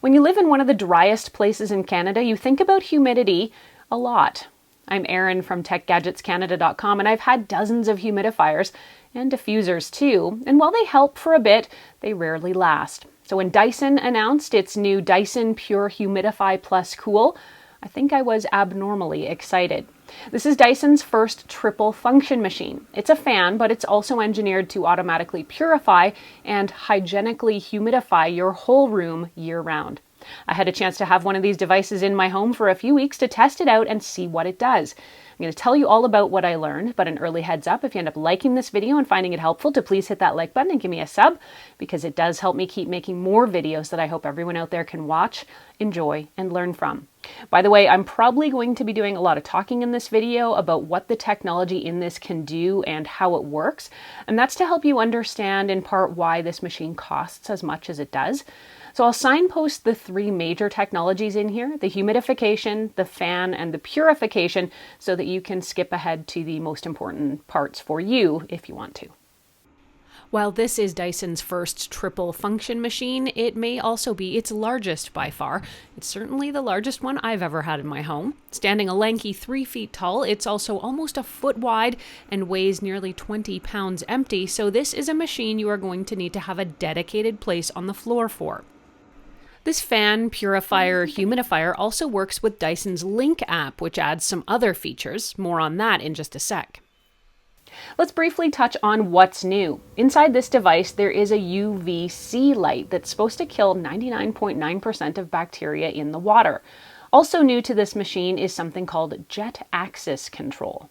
When you live in one of the driest places in Canada, you think about humidity a lot. I'm Erin from techgadgetscanada.com, and I've had dozens of humidifiers and diffusers too, and while they help for a bit, they rarely last. So when Dyson announced its new Dyson Pure Humidify+Cool, I think I was abnormally excited. This is Dyson's first triple function machine. It's a fan, but it's also engineered to automatically purify and hygienically humidify your whole room year-round. I had a chance to have one of these devices in my home for a few weeks to test it out and see what it does. I'm going to tell you all about what I learned, but an early heads up, if you end up liking this video and finding it helpful, to please hit that like button and give me a sub, because it does help me keep making more videos that I hope everyone out there can watch, enjoy, and learn from. By the way, I'm probably going to be doing a lot of talking in this video about what the technology in this can do and how it works, and that's to help you understand in part why this machine costs as much as it does. So I'll signpost the three major technologies in here: the humidification, the fan, and the purification, so that you can skip ahead to the most important parts for you if you want to. While this is Dyson's first triple function machine, it may also be its largest by far. It's certainly the largest one I've ever had in my home. Standing a lanky 3 feet tall, it's also almost a foot wide and weighs nearly 20 pounds empty, so this is a machine you are going to need to have a dedicated place on the floor for. This fan, purifier, humidifier also works with Dyson's Link app, which adds some other features. More on that in just a sec. Let's briefly touch on what's new. Inside this device, there is a UVC light that's supposed to kill 99.9% of bacteria in the water. Also new to this machine is something called jet axis control.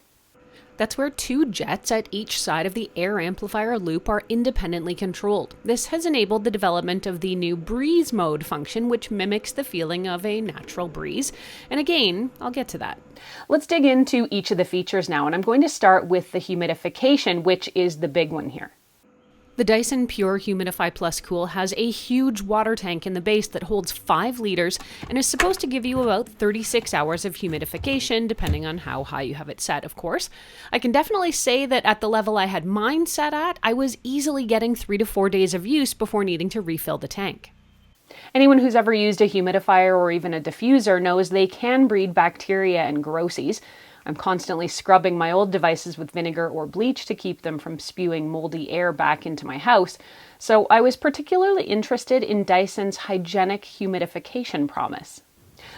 That's where two jets at each side of the air amplifier loop are independently controlled. This has enabled the development of the new breeze mode function, which mimics the feeling of a natural breeze. And again, I'll get to that. Let's dig into each of the features now, and I'm going to start with the humidification, which is the big one here. The Dyson Pure Humidify+Cool has a huge water tank in the base that holds 5 liters and is supposed to give you about 36 hours of humidification, depending on how high you have it set, of course. I can definitely say that at the level I had mine set at, I was easily getting 3 to 4 days of use before needing to refill the tank. Anyone who's ever used a humidifier or even a diffuser knows they can breed bacteria and grossies. I'm constantly scrubbing my old devices with vinegar or bleach to keep them from spewing moldy air back into my house, so I was particularly interested in Dyson's hygienic humidification promise.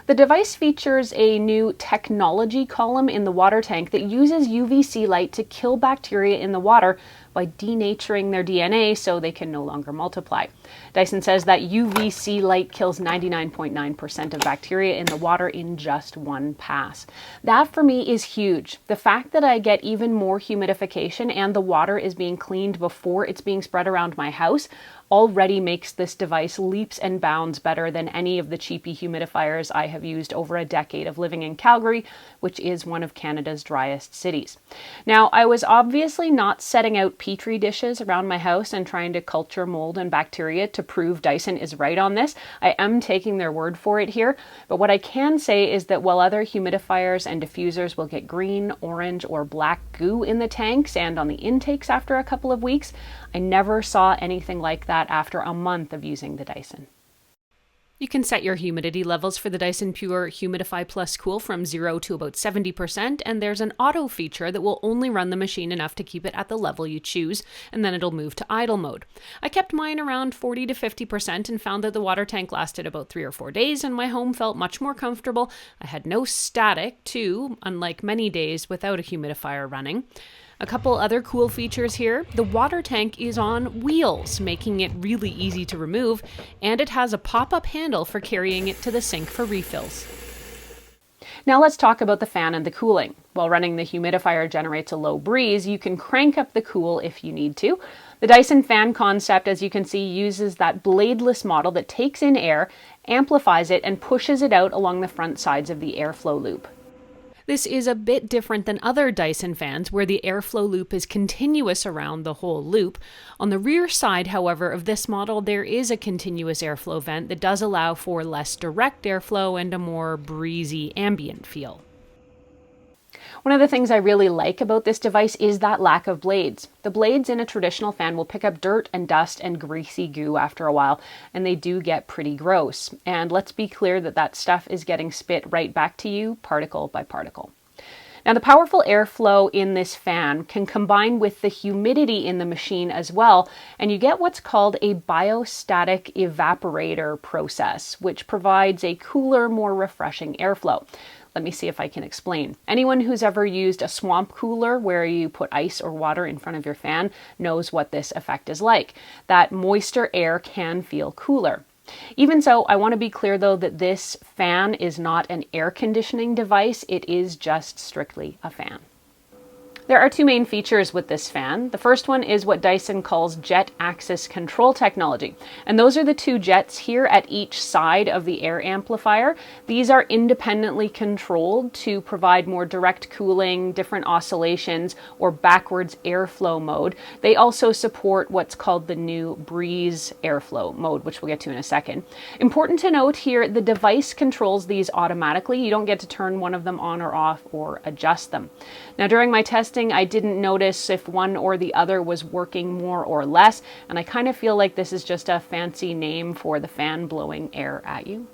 The device features a new technology column in the water tank that uses UVC light to kill bacteria in the water by denaturing their DNA so they can no longer multiply. Dyson says that UVC light kills 99.9% of bacteria in the water in just one pass. That for me is huge. The fact that I get even more humidification and the water is being cleaned before it's being spread around my house already makes this device leaps and bounds better than any of the cheapy humidifiers I have used over a decade of living in Calgary, which is one of Canada's driest cities. Now, I was obviously not setting out petri dishes around my house and trying to culture mold and bacteria to prove Dyson is right on this. I am taking their word for it here, but what I can say is that while other humidifiers and diffusers will get green, orange, or black goo in the tanks and on the intakes after a couple of weeks, I never saw anything like that after a month of using the Dyson. You can set your humidity levels for the Dyson Pure Humidify+Cool from 0 to about 70%, and there's an auto feature that will only run the machine enough to keep it at the level you choose, and then it'll move to idle mode. I kept mine around 40 to 50% and found that the water tank lasted about 3 or 4 days, and my home felt much more comfortable. I had no static, too, unlike many days without a humidifier running. A couple other cool features here. The water tank is on wheels, making it really easy to remove, and it has a pop-up handle for carrying it to the sink for refills. Now let's talk about the fan and the cooling. While running the humidifier generates a low breeze, you can crank up the cool if you need to. The Dyson fan concept, as you can see, uses that bladeless model that takes in air, amplifies it, and pushes it out along the front sides of the airflow loop. This is a bit different than other Dyson fans where the airflow loop is continuous around the whole loop. On the rear side, however, of this model, there is a continuous airflow vent that does allow for less direct airflow and a more breezy ambient feel. One of the things I really like about this device is that lack of blades. The blades in a traditional fan will pick up dirt and dust and greasy goo after a while, and they do get pretty gross. And let's be clear that that stuff is getting spit right back to you, particle by particle. Now, the powerful airflow in this fan can combine with the humidity in the machine as well, and you get what's called a biostatic evaporator process, which provides a cooler, more refreshing airflow. Let me see if I can explain. Anyone who's ever used a swamp cooler where you put ice or water in front of your fan knows what this effect is like. That moister air can feel cooler. Even so, I want to be clear though that this fan is not an air conditioning device, it is just strictly a fan. There are two main features with this fan. The first one is what Dyson calls jet axis control technology. And those are the two jets here at each side of the air amplifier. These are independently controlled to provide more direct cooling, different oscillations, or backwards airflow mode. They also support what's called the new breeze airflow mode, which we'll get to in a second. Important to note here, the device controls these automatically. You don't get to turn one of them on or off or adjust them. Now, during my testing, I didn't notice if one or the other was working more or less, and I kind of feel like this is just a fancy name for the fan blowing air at you.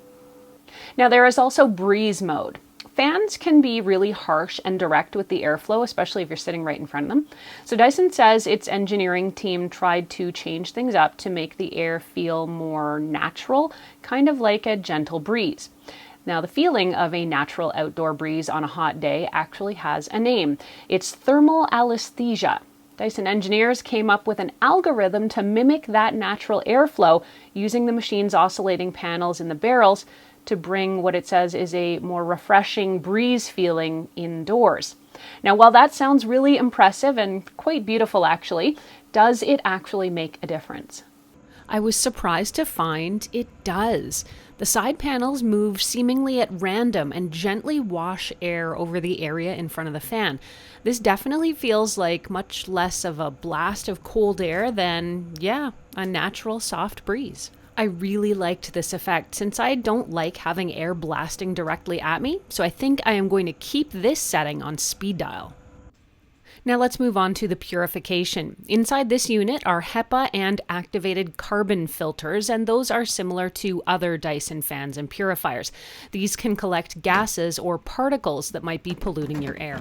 Now, there is also breeze mode. Fans can be really harsh and direct with the airflow, especially if you're sitting right in front of them. So Dyson says its engineering team tried to change things up to make the air feel more natural, kind of like a gentle breeze. Now, the feeling of a natural outdoor breeze on a hot day actually has a name. It's thermal anesthesia. Dyson engineers came up with an algorithm to mimic that natural airflow using the machine's oscillating panels in the barrels to bring what it says is a more refreshing breeze feeling indoors. Now, while that sounds really impressive and quite beautiful actually, does it actually make a difference? I was surprised to find it does. The side panels move seemingly at random and gently wash air over the area in front of the fan. This definitely feels like much less of a blast of cold air than, a natural soft breeze. I really liked this effect since I don't like having air blasting directly at me, so I think I am going to keep this setting on speed dial. Now let's move on to the purification. Inside this unit are HEPA and activated carbon filters, and those are similar to other Dyson fans and purifiers. These can collect gases or particles that might be polluting your air.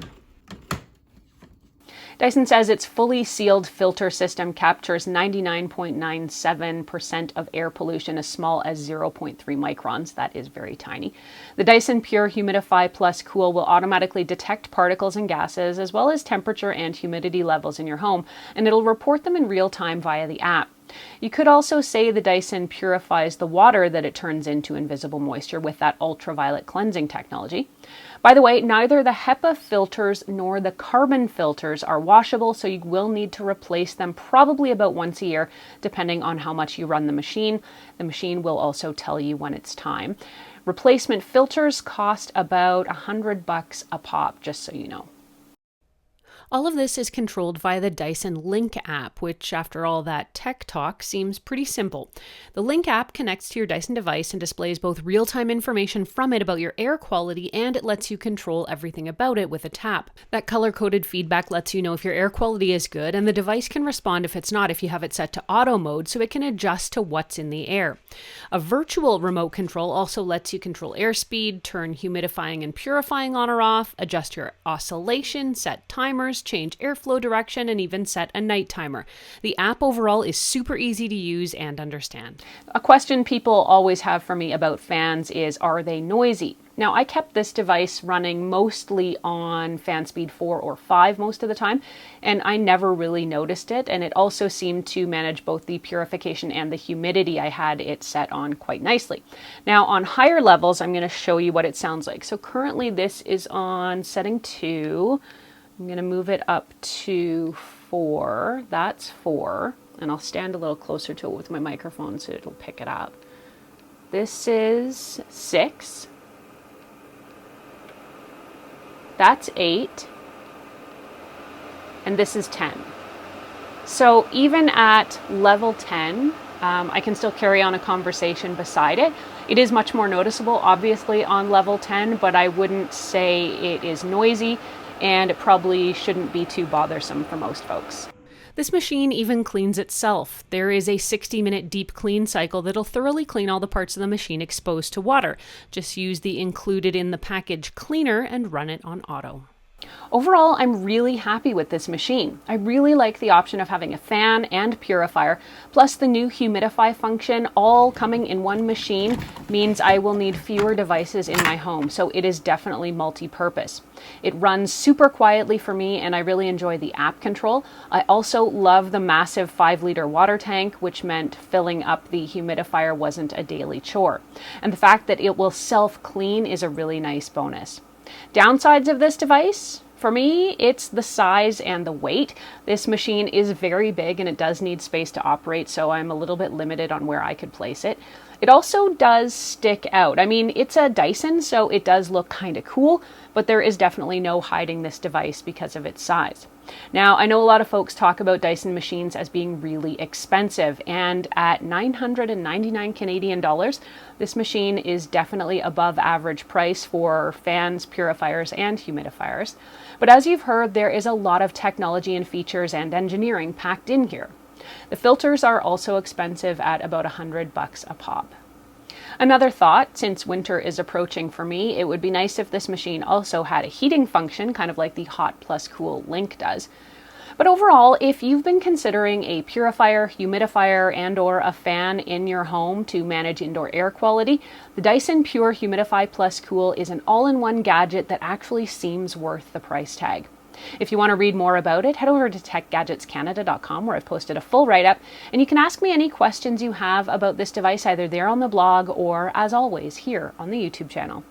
Dyson says its fully sealed filter system captures 99.97% of air pollution as small as 0.3 microns. That is very tiny. The Dyson Pure Humidify+Cool will automatically detect particles and gases, as well as temperature and humidity levels in your home, and it'll report them in real time via the app. You could also say the Dyson purifies the water that it turns into invisible moisture with that ultraviolet cleansing technology. By the way, neither the HEPA filters nor the carbon filters are washable, so you will need to replace them probably about once a year, depending on how much you run the machine. The machine will also tell you when it's time. Replacement filters cost about $100 a pop, just so you know. All of this is controlled via the Dyson Link app, which, after all that tech talk, seems pretty simple. The Link app connects to your Dyson device and displays both real-time information from it about your air quality, and it lets you control everything about it with a tap. That color-coded feedback lets you know if your air quality is good, and the device can respond if it's not if you have it set to auto mode, so it can adjust to what's in the air. A virtual remote control also lets you control airspeed, turn humidifying and purifying on or off, adjust your oscillation, set timers, change airflow direction, and even set a night timer. The app overall is super easy to use and understand. A question people always have for me about fans is, are they noisy? Now, I kept this device running mostly on fan speed 4 or 5 most of the time, and I never really noticed it, and it also seemed to manage both the purification and the humidity. I had it set on quite nicely. Now, on higher levels, I'm going to show you what it sounds like. So currently this is on setting 2. I'm going to move it up to 4. That's 4. And I'll stand a little closer to it with my microphone so it'll pick it up. This is 6. That's 8. And this is 10. So even at level 10, I can still carry on a conversation beside it. It is much more noticeable, obviously, on level 10, but I wouldn't say it is noisy. and it probably shouldn't be too bothersome for most folks. This machine even cleans itself. There is a 60-minute deep clean cycle that'll thoroughly clean all the parts of the machine exposed to water. Just use the included in the package cleaner and run it on auto. Overall, I'm really happy with this machine. I really like the option of having a fan and purifier, plus the new humidify function all coming in one machine means I will need fewer devices in my home, so it is definitely multi-purpose. It runs super quietly for me and I really enjoy the app control. I also love the massive 5-liter water tank, which meant filling up the humidifier wasn't a daily chore. And the fact that it will self-clean is a really nice bonus. Downsides of this device? For me, it's the size and the weight. This machine is very big and it does need space to operate, so I'm a little bit limited on where I could place it. It also does stick out. I mean, it's a Dyson, so it does look kind of cool, but there is definitely no hiding this device because of its size. Now, I know a lot of folks talk about Dyson machines as being really expensive, and at 999 Canadian dollars, this machine is definitely above average price for fans, purifiers, and humidifiers. But as you've heard, there is a lot of technology and features and engineering packed in here. The filters are also expensive at about $100 a pop. Another thought, since winter is approaching for me, it would be nice if this machine also had a heating function, kind of like the Hot+Cool Link does. But overall, if you've been considering a purifier, humidifier, and/or a fan in your home to manage indoor air quality, the Dyson Pure Humidify+Cool is an all-in-one gadget that actually seems worth the price tag. If you want to read more about it, head over to techgadgetscanada.com where I've posted a full write-up, and you can ask me any questions you have about this device either there on the blog or, as always, here on the YouTube channel.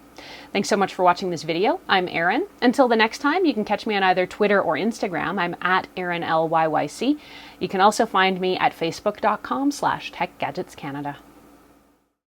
Thanks so much for watching this video. I'm Erin. Until the next time, you can catch me on either Twitter or Instagram. I'm at ErinLYYC. You can also find me at facebook.com/techgadgetscanada.